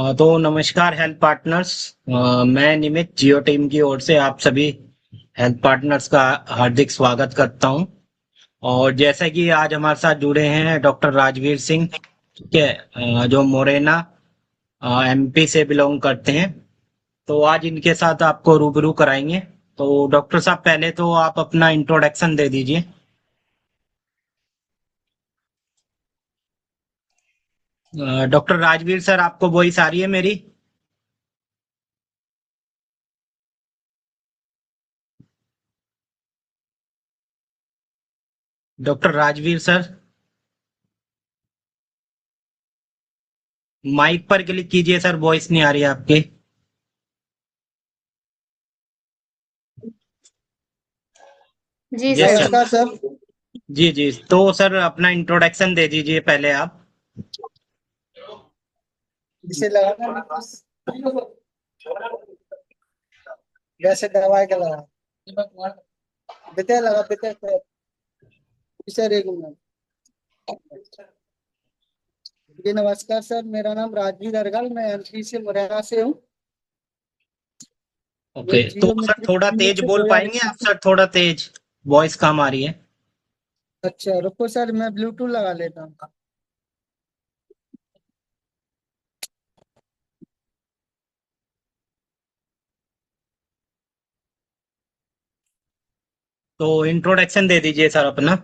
तो नमस्कार health partners. मैं निमित जियो टीम की ओर से आप सभी हेल्थ पार्टनर्स का हार्दिक स्वागत करता हूं। और जैसा कि आज हमारे साथ जुड़े हैं डॉक्टर राजवीर सिंह, ठीक है, जो मोरेना एमपी से बिलोंग करते हैं। तो आज इनके साथ आपको रूबरू कराएंगे। तो डॉक्टर साहब, पहले तो आप अपना इंट्रोडक्शन दे दीजिए। डॉक्टर राजवीर सर, आपको वॉइस आ रही है मेरी? डॉक्टर राजवीर सर, माइक पर क्लिक कीजिए सर, वॉइस नहीं आ रही है आपकी। जी यस सर। सर। नमस्कार सर। जी जी, तो सर अपना इंट्रोडक्शन दे दीजिए पहले आप। इसे लगाना वैसे दवाई का लगा बिते लगा बिते इसे रेगुलर। जी नमस्कार सर, मेरा नाम राजवीर अरगल, मैं एमपी से मुरैना से हूँ। ओके, तो जियो सर मित्र थोड़ा टीम तेज से बोल पाएंगे आप सर? थोड़ा तेज, वॉइस कम आ रही है। अच्छा रुको सर, मैं ब्लूटूथ लगा लेता हूँ। तो इंट्रोडक्शन दे दीजिए सर अपना।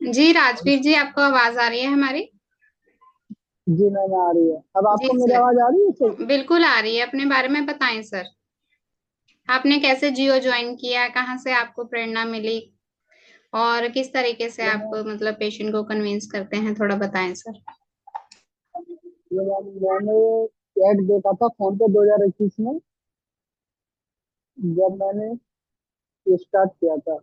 जी राजवीर जी, आपको आवाज आ रही है हमारी? जी मैम आ रही है। अब जी आपको मेरी सर, आवाज आ रही है सर? बिल्कुल आ रही है। अपने बारे में बताएं सर। आपने कैसे जियो ज्वाइन किया, कहाँ से आपको प्रेरणा मिली और किस तरीके से आप मतलब पेशेंट को कन्विंस करते हैं, थोड़ा बताएं सर। ये मैंने एड देखा था फोन पे 2021 में, जब मैंने स्टार्ट किया था।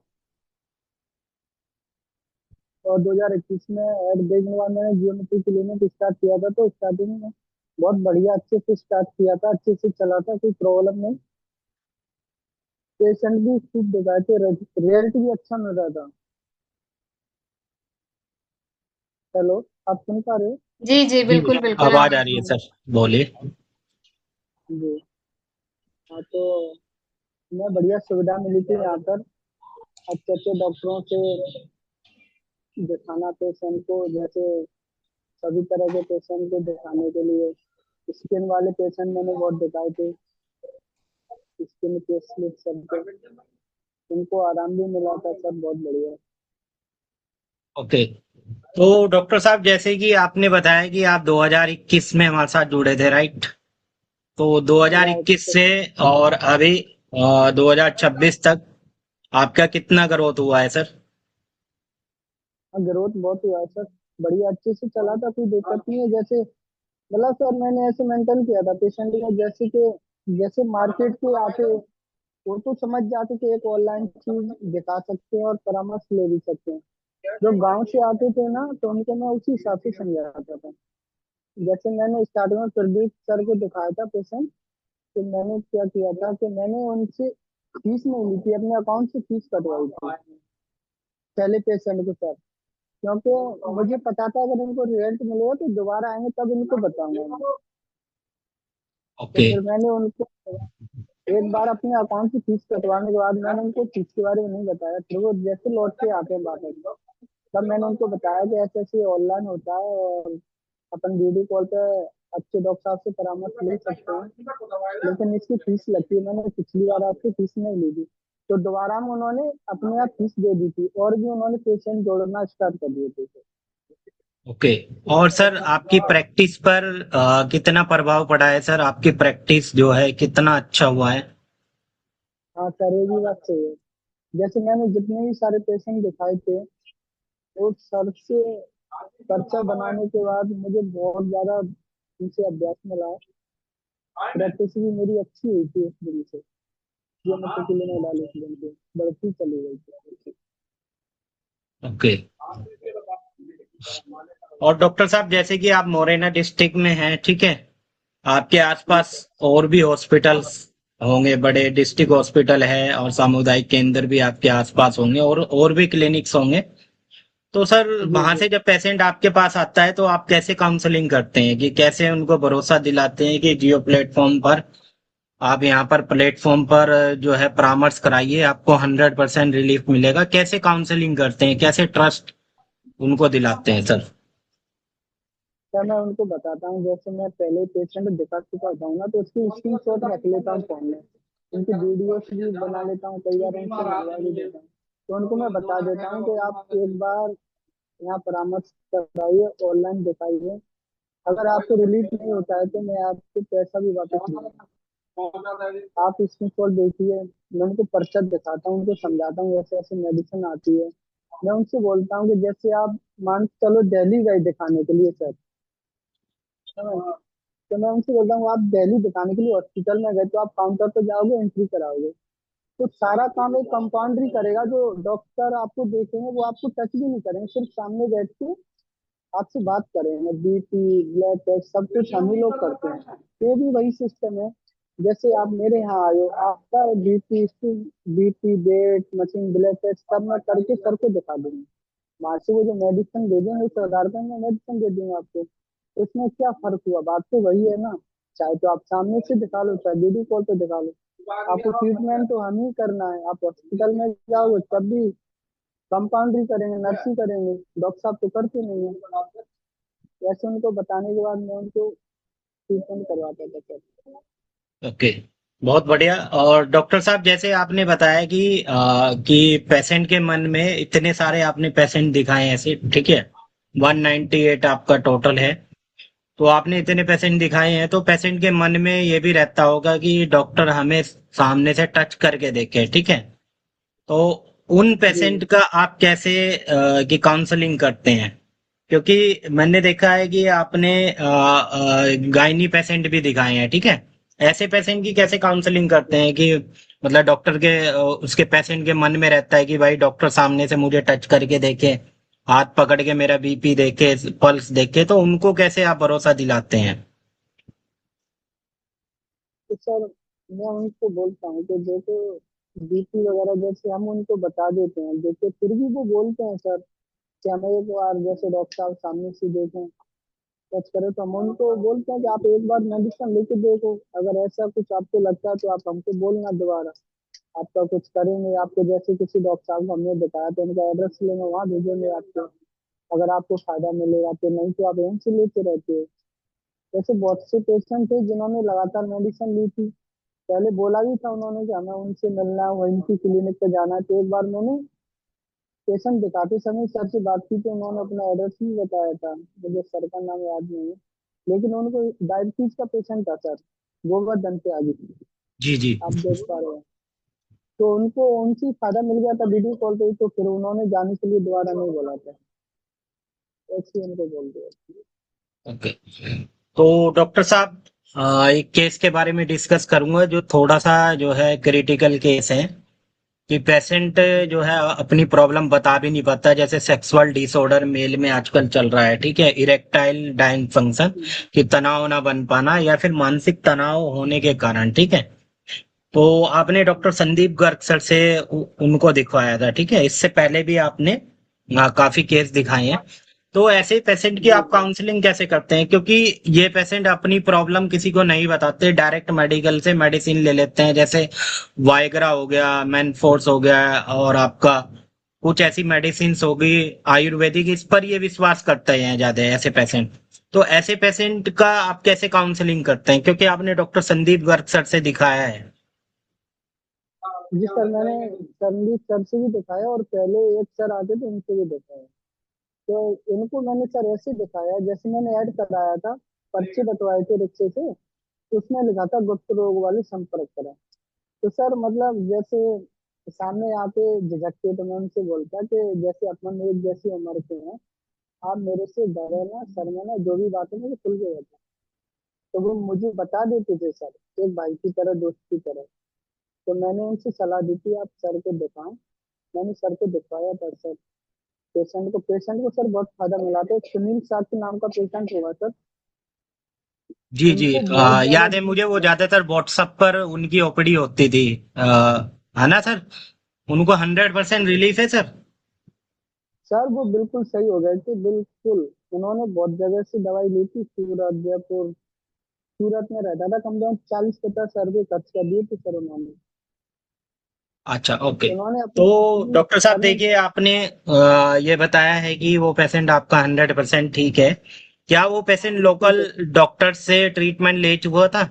और 2021 में ऐड देखने के बाद मैंने जियोमेट्री क्लिनिक स्टार्ट किया था। तो स्टार्टिंग में बहुत बढ़िया अच्छे से स्टार्ट किया था, अच्छे से चला था, कोई प्रॉब्लम नहीं। पेशेंट भी खूब दिखाए थे, रिजल्ट भी अच्छा मिल रहा था। हेलो, आप सुन पा रहे हो? जी जी, जी, बिल्कुल बिल्कुल आवाज आ आवाज रही है आ रही सर, बोलिए। जी हाँ। तो मैं बढ़िया सुविधा मिली थी यहाँ पर, अच्छे अच्छे डॉक्टरों से दिखाना पेशेंट को। जैसे सभी तरह के पेशेंट को दिखाने के लिए स्किन वाले पेशेंट मैंने बहुत दिखाए थे, स्किन के स्लिप सबको, उनको आराम भी मिला था। सब बहुत बढ़िया। ओके, तो डॉक्टर साहब, जैसे कि आपने बताया कि आप 2021 में हमारे साथ जुड़े थे, राइट? तो 2021 राइट। से और अभी 2026 तक आपका कितना ग्रोथ हुआ है सर? हाँ, ग्रोथ बहुत हुआ है सर। बढ़िया अच्छे से चला था, कोई दिक्कत नहीं है। जैसे मतलब सर मैंने ऐसे मेंटेन किया था पेशेंट का, जैसे कि जैसे मार्केट के आते वो तो समझ जाते थे एक ऑनलाइन चीज दिखा सकते हैं और परामर्श ले भी सकते हैं। जो गांव से आते थे ना, तो उनको मैं उसी हिसाब से समझाता था। जैसे मैंने स्टार्टिंग में प्रदीप सर को दिखाया था पेशेंट, तो मैंने क्या किया था कि मैंने उनसे फीस नहीं ली थी, अपने अकाउंट से फीस कटवाई थी पहले पेशेंट को सर। क्योंकि मुझे पता था अगर इनको रिजल्ट मिलेगा तो दोबारा आएंगे तब इनको बताऊंगा मैं। तो ओके। फिर मैंने उनको एक बार अपने अकाउंट से फीस कटवाने के बाद मैंने उनको फीस के बारे में नहीं बताया। फिर वो जैसे लौट के आते हैं वापस, तब मैंने उनको बताया कि ऐसे ऐसे ऑनलाइन होता है और अपन वीडियो कॉल पे अच्छे डॉक्टर साहब से परामर्श ले सकते हैं, लेकिन इसकी फीस लगती है। मैंने पिछली बार आपसे फीस नहीं ली थी, तो दोबारा में उन्होंने अपने आप फीस दे दी थी और भी उन्होंने पेशेंट जोड़ना स्टार्ट कर दिए थे। ओके, और सर आपकी प्रैक्टिस पर कितना प्रभाव पड़ा है सर? आपकी प्रैक्टिस जो है कितना अच्छा हुआ है? हाँ सर, ये भी बात सही है। जैसे मैंने जितने भी सारे पेशेंट दिखाए थे, वो सर से पर्चा बनाने के बाद मुझे बहुत ज्यादा उनसे अभ्यास मिला है। प्रैक्टिस भी मेरी अच्छी हुई थी इस दिन से, जो मतलब किले में डाली थी उनके बढ़ती चली गई थी। ओके, और डॉक्टर साहब, जैसे कि आप मोरेना डिस्ट्रिक्ट में हैं, ठीक है, आपके आसपास और भी हॉस्पिटल्स होंगे, बड़े डिस्ट्रिक्ट हॉस्पिटल है और सामुदायिक केंद्र भी आपके आसपास होंगे और भी क्लिनिक्स होंगे। तो सर जी वहां जी। से जब पेशेंट आपके पास आता है तो आप कैसे काउंसलिंग करते हैं कि कैसे उनको भरोसा दिलाते हैं कि जियो प्लेटफॉर्म पर आप यहाँ पर प्लेटफॉर्म पर जो है परामर्श कराइए, आपको 100% रिलीफ मिलेगा। कैसे काउंसलिंग करते हैं, कैसे ट्रस्ट उनको दिलाते हैं सर? क्या मैं उनको बताता हूँ, जैसे मैं पहले पेशेंट दिखा चुका होता हूँ ना, तो उसकी स्क्रीनशॉट रख लेता हूँ फोन में, उनकी वीडियोस भी बना लेता हूँ, कई बार उनसे मिलवा भी देता हूँ। तो उनको मैं बता देता हूँ कि आप एक बार यहाँ परामर्श कराइए, ऑनलाइन दिखाइए, अगर आपको रिलीफ नहीं होता है तो मैं आपको पैसा भी वापस दूंगा। आप स्क्रीनशॉट देखिए, मैं उनको पर्चा दिखाता हूँ, उनको समझाता हूँ ऐसे ऐसे मेडिसिन आती है। मैं उनसे बोलता हूँ कि जैसे आप मान के चलो दिल्ली गए दिखाने के लिए सर, तो मैं उनसे बोलता हूँ आप दिल्ली दिखाने के लिए हॉस्पिटल में गए तो आप काउंटर पर जाओगे, एंट्री कराओगे, तो सारा काम एक कंपाउंडर ही करेगा। जो डॉक्टर आपको देखेंगे वो आपको टच भी नहीं करेंगे, सिर्फ सामने बैठ के आपसे बात करेंगे, बीपी ब्लड टेस्ट सब कुछ हम ही लोग करते हैं। ये भी वही सिस्टम है, जैसे आप मेरे यहाँ आए हो, आपका BP weight machine blood test सब मैं करके सर को दिखा दूंगा। वहां से वो जो मेडिसिन दे देंगे उस आधार पर मैं मेडिसिन दे दूंगा आपको। उसमें क्या फर्क हुआ, बात तो वही है ना। चाहे तो आप सामने से दिखा लो, चाहे वीडियो कॉल पे दिखा लो, आपको ट्रीटमेंट तो हम ही करना है। आप हॉस्पिटल में जाओगे तब भी कंपाउंडरी करेंगे, नर्सिंग करेंगे, डॉक्टर साहब तो करते नहीं है। वैसे उनको बताने के बाद मैं उनको ट्रीटमेंट करवाता था सर। ओके, बहुत बढ़िया। और डॉक्टर साहब जैसे आपने बताया कि पेशेंट के मन में इतने सारे आपने पेशेंट दिखाए हैं ऐसे, ठीक है, 198 आपका टोटल है। तो आपने इतने पेशेंट दिखाए हैं तो पेशेंट के मन में ये भी रहता होगा कि डॉक्टर हमें सामने से टच करके देखे, ठीक है। तो उन जी पेशेंट का आप कैसे की काउंसलिंग करते हैं? क्योंकि मैंने देखा है कि आपने गायनी पेशेंट भी दिखाए हैं, ठीक है। ऐसे पेशेंट की कैसे काउंसलिंग करते हैं कि मतलब डॉक्टर के उसके पेशेंट के मन में रहता है कि भाई डॉक्टर सामने से मुझे टच करके देखे, हाथ पकड़ के मेरा बीपी देखे, पल्स देखे, तो उनको कैसे आप भरोसा दिलाते हैं? तो सर मैं उनको बोलता हूँ कि देखो बीपी वगैरह जैसे हम उनको बता देते हैं, देखो फिर भी वो बोलते हैं सर कि हमें एक बार जैसे डॉक्टर साहब सामने से देखें टच करें, तो हम उनको बोलते हैं कि आप एक बार मेडिसिन लेके देखो, अगर ऐसा कुछ आपको लगता है तो आप हमको बोलना दोबारा, आपका कुछ करेंगे। आपको जैसे किसी डॉक्टर साहब को हमने बताया तो उनका एड्रेस लेंगे, वहाँ भेजेंगे आपको, अगर आपको फायदा मिलेगा तो, नहीं तो आप यहीं से लेते रहते हो। जैसे बहुत से पेशेंट थे जिन्होंने लगातार मेडिसिन ली थी, पहले बोला भी था उन्होंने कि हमें उनसे मिलना है, वो इनकी क्लिनिक पे जाना है, तो एक बार मैंने पेशेंट दिखाते समय सर से बात की तो उन्होंने अपना एड्रेस भी बताया था, मुझे सर का नाम याद नहीं है, लेकिन उनको डायबिटीज का पेशेंट था सर, गोवर्धन पे आगे, जी जी। आप देख पा रहे हैं। तो उनको उनसे फायदा मिल गया था वीडियो कॉल पे ही, तो फिर उन्होंने जाने के लिए दोबारा नहीं बोला था, ऐसे ही उनको बोल दिया। ओके, तो डॉक्टर साहब एक केस के बारे में डिस्कस करूंगा जो थोड़ा सा जो है क्रिटिकल केस है, कि पेशेंट जो है अपनी प्रॉब्लम बता भी नहीं पाता। जैसे सेक्सुअल डिसऑर्डर मेल में आजकल चल रहा है, ठीक है, इरेक्टाइल डायफंक्शन, कि तनाव ना बन पाना या फिर मानसिक तनाव होने के कारण, ठीक है। तो आपने डॉक्टर संदीप गर्ग सर से उनको दिखवाया था, ठीक है। इससे पहले भी आपने काफी केस दिखाए हैं। तो ऐसे पेशेंट की जी आप जी। काउंसलिंग कैसे करते हैं? क्योंकि ये पेशेंट अपनी प्रॉब्लम किसी को नहीं बताते, डायरेक्ट मेडिकल से मेडिसिन ले लेते हैं, जैसे वाइग्रा हो गया, मैनफोर्स हो गया, और आपका कुछ ऐसी मेडिसिन हो गई आयुर्वेदिक, इस पर ये विश्वास करते हैं ज्यादा ऐसे पेशेंट। तो ऐसे पेशेंट का आप कैसे काउंसलिंग करते हैं, क्योंकि आपने डॉक्टर संदीप गर्ग सर से दिखाया है? जी सर, मैंने संदीप सर से भी दिखाया और पहले एक सर आते थे उनसे भी दिखाया। तो इनको मैंने सर ऐसे दिखाया, जैसे मैंने ऐड कराया था, पर्चे बंटवाए थे रिक्शे से, तो उसमें लिखा था गुप्त रोग वाले संपर्क करें। तो सर मतलब जैसे सामने आके झिझकते तो मैं उनसे बोलता कि जैसे अपन एक जैसी उम्र के हैं, आप मेरे से डरे ना, शर्मे ना, जो भी बात है मुझे खुल के बता। तो वो मुझे बता देते थे सर, एक भाई की तरह, दोस्त की तरह। तो मैंने उनसे सलाह दी थी आप सर को दिखाएं। मैंने सर को दिखवाया था सर, पेशेंट को सर बहुत फायदा मिला था। सुनील साथी नाम का पेशेंट हुआ सर, जी जी, उनको बहुत ज्यादा याद है भीड़ मुझे, वो थी। ज्यादातर व्हाट्सएप पर उनकी ओपीडी होती थी। है ना सर? उनको 100% रिलीफ है सर? सर वो बिल्कुल सही हो गए थे, बिल्कुल। उन्होंने बहुत जगह से दवाई ली थी, सूरत, जयपुर। सूरत में रहता था, कम से कम 40-50 हजार रुपये खर्च कर दिए थे सर उन्होंने। अच्छा, ओके। उन्होंने तो अपनी अपनी डॉक्टर साहब सर्विस। देखिए, आपने ये बताया है कि वो पेशेंट आपका 100% ठीक है। क्या वो पेशेंट ठीक लोकल है। डॉक्टर से ट्रीटमेंट ले चुका था?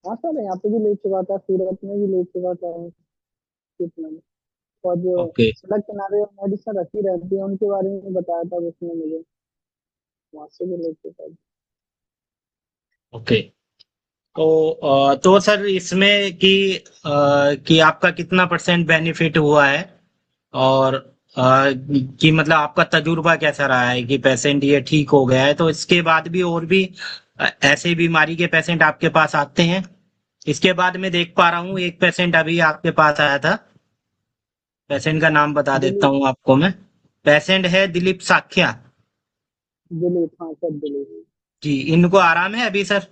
हाँ सर, यहाँ पे भी ले चुका था, सूरत में भी ले चुका था ट्रीटमेंट। और जो ओके सड़क किनारे मेडिसिन रखी रहती है उनके बारे में बताया था उसने मुझे, वहां से भी ले चुका था। ओके। तो सर इसमें कि आपका कितना परसेंट बेनिफिट हुआ है, और कि मतलब आपका तजुर्बा कैसा रहा है कि पेशेंट ये ठीक हो गया है, तो इसके बाद भी और भी ऐसे बीमारी के पेशेंट आपके पास आते हैं? इसके बाद मैं देख पा रहा हूँ एक पेशेंट अभी आपके पास आया था। पेशेंट का नाम बता देता दिलीप। हूँ आपको मैं। पेशेंट है दिलीप साख्या। दिलीप, हाँ सर, दिलीप। जी, इनको आराम है अभी सर?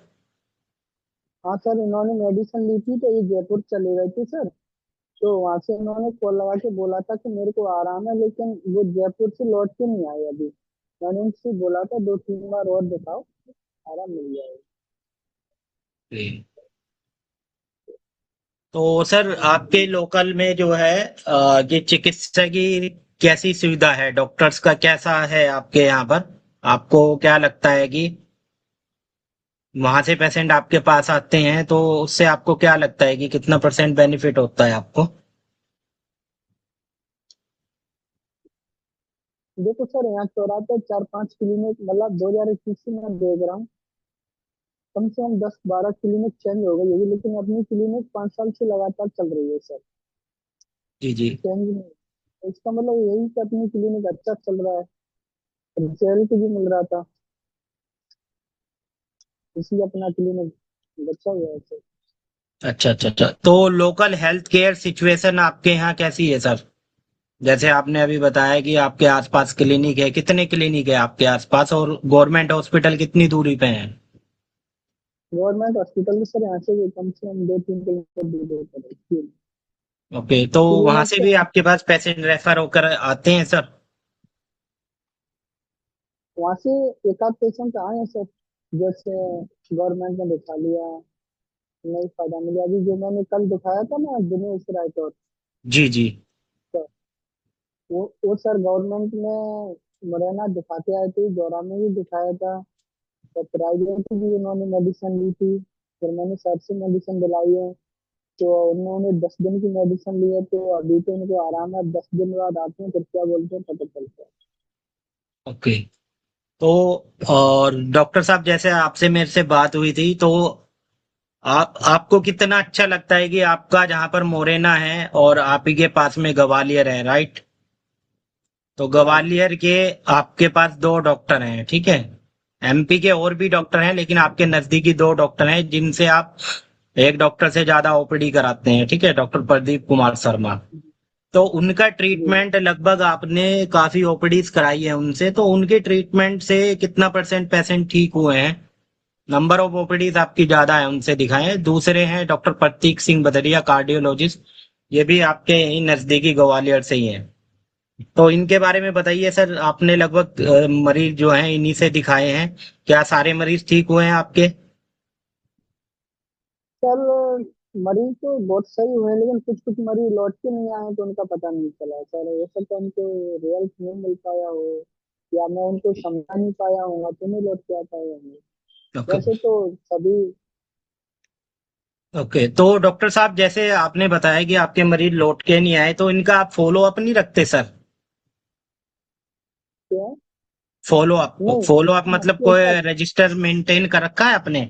हाँ सर, इन्होंने मेडिसिन ली थी तो ये जयपुर चले गए थे सर। तो वहां से इन्होंने कॉल लगा के बोला था कि मेरे को आराम है, लेकिन वो जयपुर से लौट के नहीं आए अभी। मैंने उनसे बोला था 2-3 बार और दिखाओ, आराम मिल जाएगा। जी। तो सर आपके लोकल में जो है ये चिकित्सा की कैसी सुविधा है, डॉक्टर्स का कैसा है आपके यहाँ पर? आपको क्या लगता है कि वहां से पेशेंट आपके पास आते हैं तो उससे आपको क्या लगता है कि कितना परसेंट बेनिफिट होता है आपको? देखो सर, यहाँ चौराहे पे 4-5 क्लिनिक, मतलब 2021 से मैं देख रहा हूँ, कम से कम 10-12 क्लिनिक चेंज हो गई होगी, लेकिन अपनी क्लिनिक 5 साल से लगातार चल रही है सर। जी जी। चेंज नहीं। तो इसका मतलब यही कि अपनी क्लिनिक अच्छा चल रहा है, रिजल्ट भी मिल रहा था, इसलिए अपना क्लिनिक बचा हुआ है सर। अच्छा अच्छा अच्छा, तो लोकल हेल्थ केयर सिचुएशन आपके यहाँ कैसी है सर? जैसे आपने अभी बताया कि आपके आसपास क्लिनिक है, कितने क्लिनिक है आपके आसपास, और गवर्नमेंट हॉस्पिटल कितनी दूरी पे है? गवर्नमेंट हॉस्पिटल भी सर यहाँ से भी कम से कम 2-3 किलोमीटर दूर पर है। ओके, तो वहां क्लिनिक से से भी आपके पास पेशेंट रेफर होकर आते हैं सर? वहां से एक आध पेशेंट आए हैं सर, जैसे गवर्नमेंट ने दिखा लिया, नहीं फायदा मिला। अभी जो मैंने कल दिखाया था ना, दिनेश राठौर, जी जी। तो वो सर गवर्नमेंट में मुरैना दिखाते आए थे, जोरा में भी दिखाया था। तो प्राइवेट भी उन्होंने मेडिसिन ली थी, फिर मैंने सर से मेडिसिन दिलाई है। तो उन्होंने 10 दिन की मेडिसिन ली है, तो अभी तो उनको आराम है। 10 दिन बाद आते हैं, फिर क्या बोलते हैं पता चलता है। ओके। तो और डॉक्टर साहब, जैसे आपसे मेरे से बात हुई थी, तो आपको कितना अच्छा लगता है कि आपका जहां पर मोरेना है और आप ही के पास में ग्वालियर है, राइट? तो हाँ ग्वालियर के आपके पास दो डॉक्टर हैं, ठीक है? एमपी के और भी डॉक्टर हैं, लेकिन आपके नजदीकी दो डॉक्टर हैं जिनसे आप एक डॉक्टर से ज्यादा ओपीडी कराते हैं, ठीक है? डॉक्टर प्रदीप कुमार शर्मा। तो उनका जी। ट्रीटमेंट लगभग आपने काफी ओपीडीज कराई है उनसे, तो उनके ट्रीटमेंट से कितना परसेंट पेशेंट ठीक हुए हैं? नंबर ऑफ ओपीडीज आपकी ज्यादा है उनसे दिखाएं। दूसरे हैं डॉक्टर प्रतीक सिंह बदरिया, कार्डियोलॉजिस्ट। ये भी आपके यहीं नजदीकी ग्वालियर से ही हैं। तो इनके बारे में बताइए सर, आपने लगभग मरीज जो हैं इन्हीं से दिखाए हैं। क्या सारे मरीज ठीक हुए हैं आपके? सर मरीज तो बहुत सही हुए हैं, लेकिन कुछ कुछ मरीज लौट के नहीं आए तो उनका पता नहीं चला सर। हो सकता है उनको रिजल्ट नहीं मिल पाया हो, या मैं उनको समझा नहीं पाया हूँ तो नहीं लौट के आ पाए होंगे। ओके वैसे तो सभी। ओके। तो डॉक्टर साहब, जैसे आपने बताया कि आपके मरीज लौट के नहीं आए, तो इनका आप फॉलो अप नहीं रखते सर? क्या है? नहीं। फॉलो अप हाँ, मतलब कोई चेकअप। रजिस्टर मेंटेन कर रखा है आपने?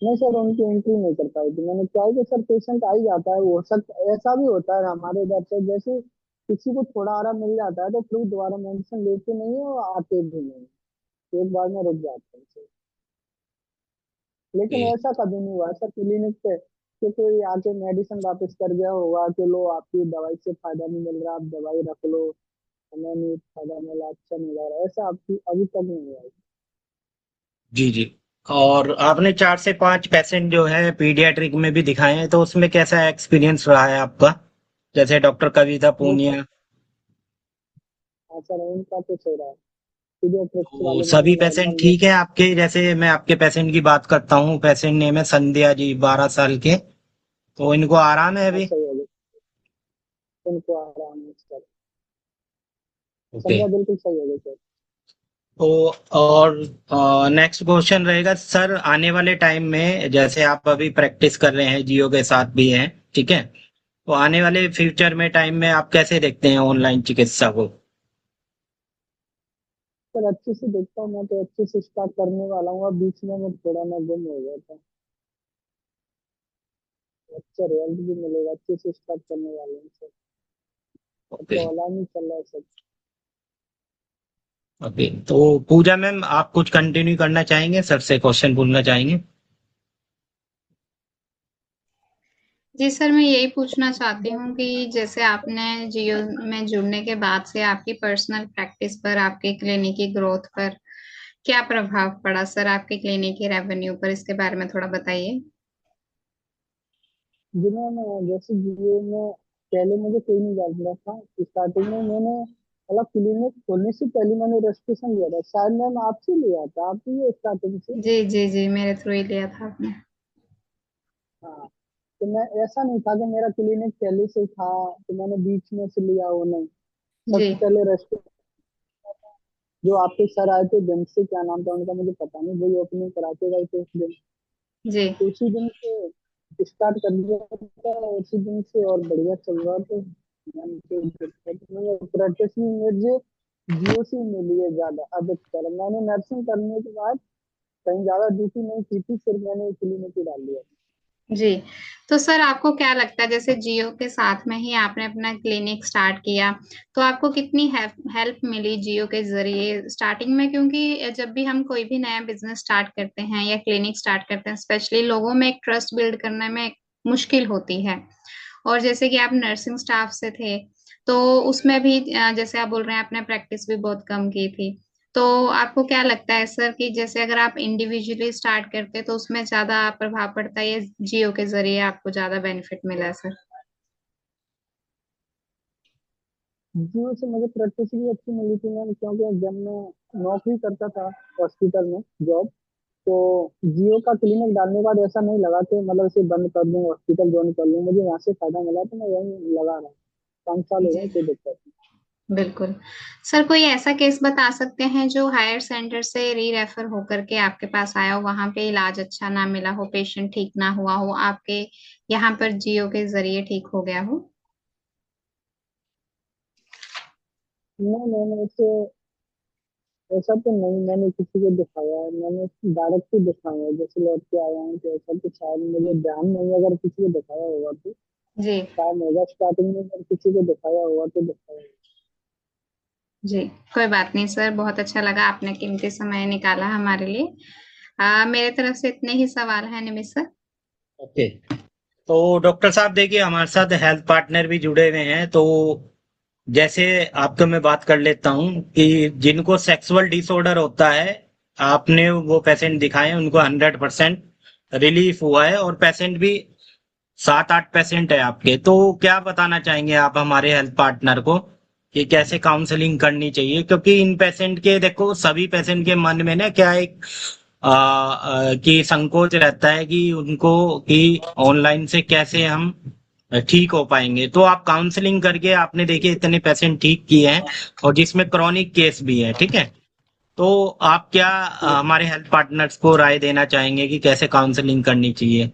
नहीं सर, उनकी एंट्री नहीं कर पाई थी मैंने। क्या है कि सर पेशेंट आ ही जाता है, वो सब ऐसा भी होता है हमारे इधर से। जैसे किसी को थोड़ा आराम मिल जाता है तो फिर दोबारा मेडिसिन लेते नहीं है और आते भी नहीं, एक बार में रुक जाते हैं। लेकिन जी। ऐसा कभी नहीं हुआ सर क्लिनिक पे कि कोई आके मेडिसिन वापस कर गया होगा कि लो आपकी दवाई से फायदा नहीं मिल रहा, आप दवाई रख लो, हमें नहीं फायदा मिला, अच्छा नहीं लग रहा। ऐसा आपकी अभी तक नहीं हुआ है। जी जी। और आपने 4 से 5 पेशेंट जो है पीडियाट्रिक में भी दिखाए हैं, तो उसमें कैसा एक्सपीरियंस रहा है आपका, जैसे डॉक्टर कविता वो सर, पूनिया? हाँ सर, उनका तो सही रहा है। पीडियाट्रिक्स तो वाले मैंने सभी पेशेंट नॉर्मल में। ठीक है आपके? जैसे मैं आपके पेशेंट की बात करता हूँ, पेशेंट नेम है संध्या जी, 12 साल के। तो इनको आराम है हाँ अभी? सही हो गया, उनको आराम है सर। ओके। संध्या बिल्कुल सही हो गई सर। तो और नेक्स्ट क्वेश्चन रहेगा सर, आने वाले टाइम में जैसे आप अभी प्रैक्टिस कर रहे हैं, जियो के साथ भी हैं, ठीक है, तो आने वाले फ्यूचर में टाइम में आप कैसे देखते हैं ऑनलाइन चिकित्सा को? सर अच्छे से देखता हूँ, मैं तो अच्छे से स्टार्ट करने वाला हूँ। अब बीच में मैं थोड़ा मैं गुम हो गया था। अच्छा रिजल्ट भी मिलेगा, अच्छे से स्टार्ट करने वाले हैं सर। अब ओके। तो ऑनलाइन ही चल रहा है सब। ओके, तो पूजा मैम आप कुछ कंटिन्यू करना चाहेंगे, सर से क्वेश्चन पूछना चाहेंगे? जी सर, मैं यही पूछना चाहती हूँ कि जैसे आपने जियो में जुड़ने के बाद से आपकी पर्सनल प्रैक्टिस पर, आपके क्लिनिक की ग्रोथ पर क्या प्रभाव पड़ा सर, आपके क्लिनिक के रेवेन्यू पर? इसके बारे में थोड़ा बताइए। जिन्होंने जैसे जियो में पहले मुझे कोई नहीं जानता था। स्टार्टिंग में मैंने मतलब क्लिनिक खोलने से पहले मैंने रजिस्ट्रेशन लिया था, शायद मैम आपसे लिया था, आप ही स्टार्टिंग से। जी जी जी, मेरे थ्रू ही लिया था आपने। हाँ, तो मैं ऐसा नहीं था कि मेरा क्लिनिक पहले से था, तो मैंने बीच में से लिया वो नहीं। जी सबसे पहले रजिस्ट्रेशन जो आपके सर आए थे दिन से, क्या नाम था उनका मुझे पता नहीं, वही ओपनिंग कराते गए थे उस दिन। जी तो उसी दिन से स्टार्ट कर दिया था, उसी दिन से और बढ़िया चल रहा था। मैंने कोई दिक्कत नहीं है। प्रैक्टिस में मुझे जियो से मिली है ज्यादा अधिकतर। मैंने नर्सिंग करने के बाद कहीं ज्यादा ड्यूटी नहीं की थी, सिर्फ मैंने क्लिनिक ही डाल दिया। जी। तो सर आपको क्या लगता है, जैसे जियो के साथ में ही आपने अपना क्लिनिक स्टार्ट किया, तो आपको कितनी हेल्प मिली जियो के जरिए स्टार्टिंग में? क्योंकि जब भी हम कोई भी नया बिजनेस स्टार्ट करते हैं या क्लिनिक स्टार्ट करते हैं, स्पेशली लोगों में एक ट्रस्ट बिल्ड करने में मुश्किल होती है। और जैसे कि आप नर्सिंग स्टाफ से थे, तो उसमें भी जैसे आप बोल रहे हैं आपने प्रैक्टिस भी बहुत कम की थी, तो आपको क्या लगता है सर कि जैसे अगर आप इंडिविजुअली स्टार्ट करते तो उसमें ज्यादा प्रभाव पड़ता है या जियो के जरिए आपको ज्यादा बेनिफिट मिला है सर? जियो से मुझे प्रैक्टिस भी अच्छी मिली थी मैम, क्योंकि जब मैं नौकरी करता था हॉस्पिटल में जॉब, तो जियो का क्लिनिक डालने के बाद ऐसा नहीं लगा कि मतलब इसे बंद कर दूं, हॉस्पिटल ज्वाइन कर लूं। मुझे यहाँ से फायदा मिला तो मैं यही लगा रहा हूँ। 5 साल हो जी गए, कोई दिक्कत नहीं। बिल्कुल। सर कोई ऐसा केस बता सकते हैं जो हायर सेंटर से री रेफर होकर के आपके पास आया हो, वहां पे इलाज अच्छा ना मिला हो, पेशेंट ठीक ना हुआ हो, आपके यहाँ पर जियो के जरिए ठीक हो गया हो? नहीं, मैंने ऐसे ऐसा तो नहीं मैंने किसी को दिखाया है। मैंने डायरेक्ट ही दिखाया है, जैसे लौट के आया हूँ, तो ऐसा तो शायद मुझे ध्यान नहीं है। अगर किसी को दिखाया होगा तो जी शायद होगा, स्टार्टिंग में अगर किसी को दिखाया होगा तो दिखाया होगा। जी, कोई बात नहीं सर, बहुत अच्छा लगा आपने कीमती समय निकाला हमारे लिए। मेरे तरफ से इतने ही सवाल हैं निमित सर। ओके। तो डॉक्टर साहब देखिए, हमारे साथ हेल्थ पार्टनर भी जुड़े हुए हैं, तो जैसे आपको मैं बात कर लेता हूँ कि जिनको सेक्सुअल डिसऑर्डर होता है, आपने वो पेशेंट दिखाए हैं, उनको 100% रिलीफ हुआ है, और पेशेंट भी 7-8 पेशेंट है आपके। तो क्या बताना चाहेंगे आप हमारे हेल्थ पार्टनर को कि कैसे काउंसलिंग करनी चाहिए? क्योंकि इन पेशेंट के, देखो सभी पेशेंट के मन में ना क्या एक कि संकोच रहता है कि उनको कि ऑनलाइन से कैसे हम ठीक हो पाएंगे। तो आप काउंसलिंग करके आपने देखिए इतने पेशेंट ठीक किए हैं, और जिसमें क्रॉनिक केस भी है, ठीक है, तो आप क्या हमारे हेल्थ पार्टनर्स को राय देना चाहेंगे कि कैसे काउंसलिंग करनी चाहिए?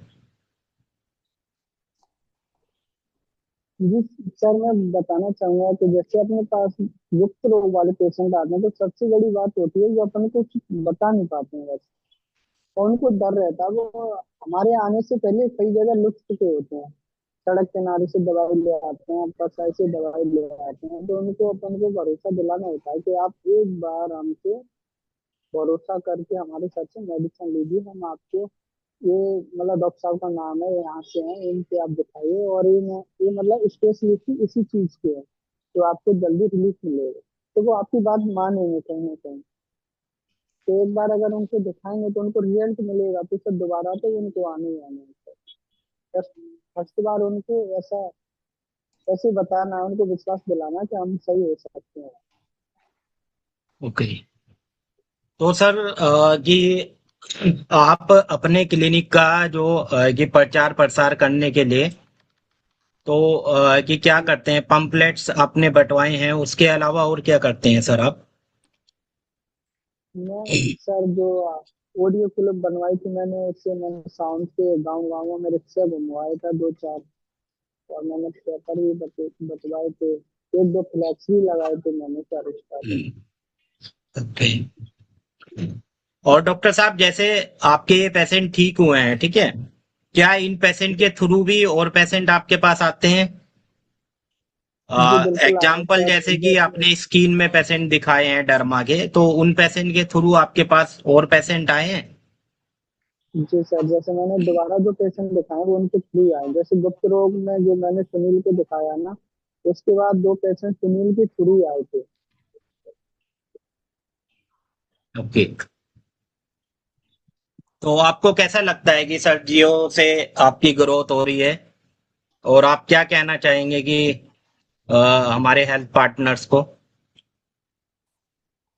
जी सर, मैं बताना चाहूंगा कि जैसे अपने पास युक्त रोग वाले पेशेंट आते हैं, तो सबसे बड़ी बात होती है जो अपन को कुछ बता नहीं पाते हैं बस। और उनको डर रहता है, वो हमारे आने से पहले कई जगह लुट चुके होते हैं। सड़क किनारे से दवाई ले आते हैं, पसाई से दवाई ले आते हैं। तो उनको अपन को भरोसा दिलाना होता है कि आप एक बार हमसे भरोसा करके हमारे साथ से मेडिसिन लीजिए। हम आपको ये मतलब डॉक्टर साहब का नाम है, यहाँ से हैं, इनसे आप दिखाइए, और ये मतलब स्पेशलिस्ट इसी चीज के है, तो आपको जल्दी रिलीफ मिलेगा। तो वो आपकी बात मानेंगे कहीं ना कहीं। तो एक बार अगर उनको दिखाएंगे तो उनको रिजल्ट मिलेगा, तो फिर दोबारा तो उनको आने ही आने हैं। बस फर्स्ट बार उनको ऐसा ऐसे बताना, उनको विश्वास दिलाना कि हम सही हो सकते हैं। ओके। तो सर ये आप अपने क्लिनिक का जो ये प्रचार प्रसार करने के लिए तो कि क्या करते हैं, पंपलेट्स आपने बंटवाए हैं, उसके अलावा और क्या करते हैं सर आप? मैं सर जो ऑडियो क्लिप बनवाई थी मैंने, उससे मैंने साउंड के गांव गांवों में रिक्शा घुमवाया था दो चार, और मैंने पेपर भी बटवाए थे, एक दो फ्लैक्स भी लगाए थे मैंने सर स्टार्टिंग। ओके। और डॉक्टर साहब, जैसे आपके ये पेशेंट ठीक हुए हैं, ठीक है, क्या इन पेशेंट के थ्रू भी और पेशेंट आपके पास आते हैं? जी बिल्कुल आए हैं एग्जाम्पल सर। जैसे कि जैसे आपने स्किन में पेशेंट दिखाए हैं डर्मा के, तो उन पेशेंट के थ्रू आपके पास और पेशेंट आए हैं? जी सर, जैसे मैंने दोबारा जो पेशेंट दिखाए वो उनके फ्री आए, जैसे गुप्त रोग में जो मैंने सुनील को दिखाया ना, उसके बाद दो पेशेंट सुनील के थ्रू आए थे। ओके। तो आपको कैसा लगता है कि सर जियो से आपकी ग्रोथ हो रही है, और आप क्या कहना चाहेंगे कि अ, हमारे हेल्थ पार्टनर्स को?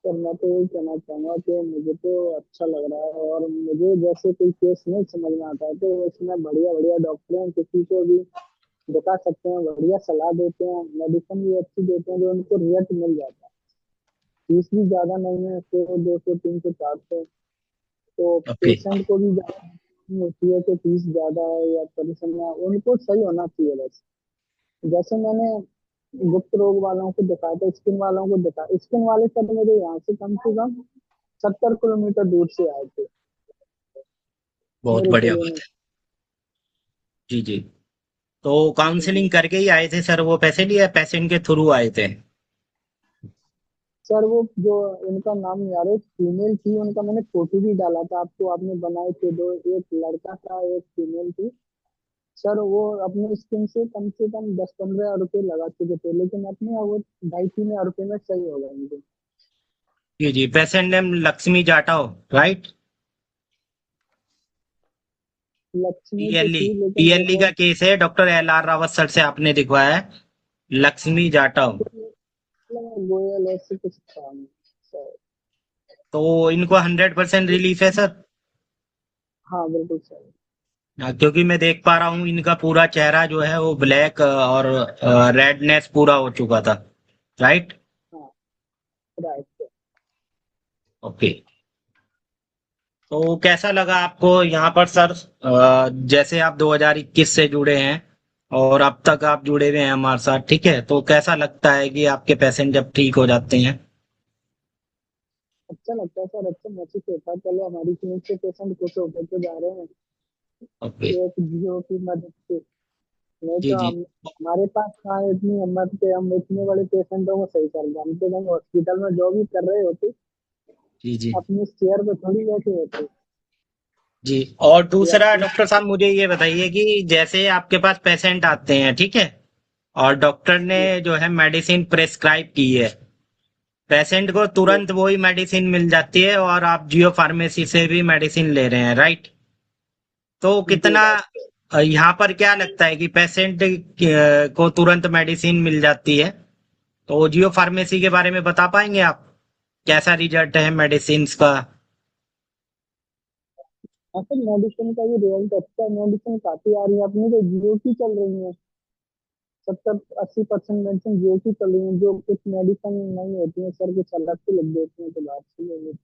सर मैं तो यही कहना चाहूंगा कि मुझे तो अच्छा लग रहा है, और मुझे जैसे कोई केस नहीं समझ में आता है तो इसमें बढ़िया बढ़िया डॉक्टर हैं, किसी को भी दिखा सकते हैं, बढ़िया सलाह देते हैं, मेडिसिन भी अच्छी देते हैं, जो उनको रिजल्ट मिल जाता है। फीस भी ज्यादा नहीं है, 100 200 300 400, तो ओके। पेशेंट को भी ज्यादा नहीं होती है कि फीस ज्यादा है या परेशानियाँ, उनको सही होना चाहिए बस। जैसे मैंने गुप्त रोग वालों को दिखाया था, स्किन वालों को दिखाया, स्किन वाले सर मेरे यहाँ से कम 70 किलोमीटर दूर से आए थे बहुत मेरे बढ़िया बात क्लिनिक। है। जी जी। तो काउंसलिंग करके ही आए थे सर वो पेशेंट, या पेशेंट के थ्रू आए थे? सर वो जो इनका नाम नहीं आ रहा, फीमेल थी, उनका मैंने फोटो भी डाला था आपको, आपने बनाए थे दो, एक लड़का था एक फीमेल थी। सर वो अपने स्किन से कम 10-15 रुपए लगा चुके थे, लेकिन अपने वो 2,500-3,000 रुपए में सही हो गए मुझे। जी जी। Patient name Lakshmi Jatav, right? Lakshmi तो पीएलई। थी लेकिन पीएलई गोयल, का केस है, doctor L R Rawat sir से आपने दिखवाया है, लक्ष्मी जाटव। गोयल ऐसे कुछ था नहीं सर। तो इनको 100% रिलीफ है सर? हाँ बिल्कुल सर। क्योंकि मैं देख पा रहा हूँ इनका पूरा चेहरा जो है वो ब्लैक और रेडनेस पूरा हो चुका था, राइट? हाँ राइट। ओके। तो कैसा लगा आपको यहाँ पर सर, जैसे आप 2021 से जुड़े हैं और अब तक आप जुड़े हुए हैं हमारे साथ, ठीक है, तो कैसा लगता है कि आपके पेशेंट जब ठीक हो जाते हैं? अच्छा लगता है सर, अच्छा महसूस होता है, चलो हमारी क्लिनिक से पेशेंट खुश होकर के जा रहे हैं ओके। एक जियो की मदद से। नहीं जी तो जी। हम, हमारे पास कहाँ है इतनी हिम्मत के हम इतने बड़े पेशेंटों को सही कर पाए, हम तो कहीं हॉस्पिटल में जो भी कर रहे होते जी जी। अपनी चेयर पे थोड़ी बैठे होते। जी। और ये दूसरा अपनी, डॉक्टर साहब, मुझे ये बताइए कि जैसे आपके पास पेशेंट आते हैं, ठीक है, और डॉक्टर ने जो है मेडिसिन प्रेस्क्राइब की है, पेशेंट को ये तुरंत वही मेडिसिन मिल जाती है और आप जियो फार्मेसी से भी मेडिसिन ले रहे हैं, राइट? तो ये कितना राइट। यहाँ पर क्या लगता है कि पेशेंट को तुरंत मेडिसिन मिल जाती है, तो जियो फार्मेसी के बारे में बता पाएंगे आप, कैसा रिजल्ट है मेडिसिन का? हाँ सर, मेडिसिन का ये रिजल्ट अच्छा है, मेडिसिन काफी आ रही है, अपनी तो जियो की चल रही है। 70-80% मेडिसिन जियो की चल रही है, जो कुछ मेडिसिन नहीं होती है सर, कुछ अलग से लिख देते हैं तो बात से ले लेते हैं।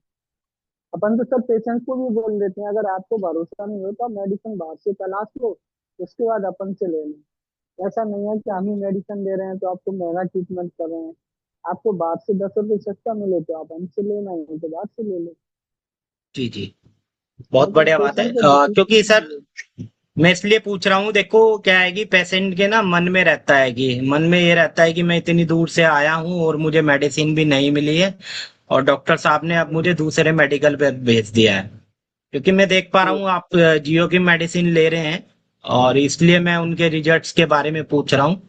अपन तो सर पेशेंट को भी बोल देते हैं, अगर आपको भरोसा नहीं होता मेडिसिन बाहर से तलाश लो, उसके बाद अपन से ले लो। ऐसा नहीं है कि हम ही मेडिसिन दे रहे हैं तो आपको महंगा ट्रीटमेंट कर रहे हैं। आपको बाहर से 10 रुपए सस्ता मिले तो आप हमसे लेना है तो बाहर से ले लो। जी जी। बहुत नहीं तो बढ़िया बात है। पेशेंट को डिसीज क्योंकि सर चाहिए। मैं इसलिए पूछ रहा हूँ, देखो क्या है कि पेशेंट के ना मन में रहता है, कि मन में ये रहता है कि मैं इतनी दूर से आया हूँ और मुझे मेडिसिन भी नहीं मिली है, और डॉक्टर साहब ने अब मुझे दूसरे मेडिकल पे भेज दिया है। क्योंकि मैं देख पा रहा ये हूँ आप जियो की मेडिसिन ले रहे हैं, और इसलिए मैं उनके रिजल्ट्स के बारे में पूछ रहा हूँ।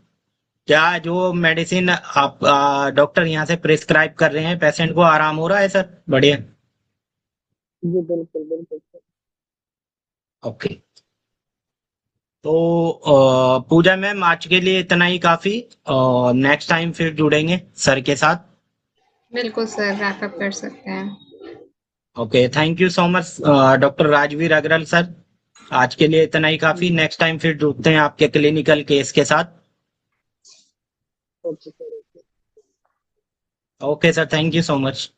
क्या जो मेडिसिन आप डॉक्टर यहाँ से प्रिस्क्राइब कर रहे हैं, पेशेंट को आराम हो रहा है सर? बढ़िया। जी बिल्कुल बिल्कुल सर। ओके। तो पूजा मैम आज के लिए इतना ही काफी। नेक्स्ट टाइम फिर जुड़ेंगे सर के साथ। बिल्कुल सर, रैपअप कर सकते हैं। Okay, thank you so much doctor Rajveer Agarwal sir. आज के लिए इतना ही काफी। नेक्स्ट टाइम फिर जुड़ते हैं आपके क्लिनिकल केस के साथ। Okay sir. Okay sir, thank you so much.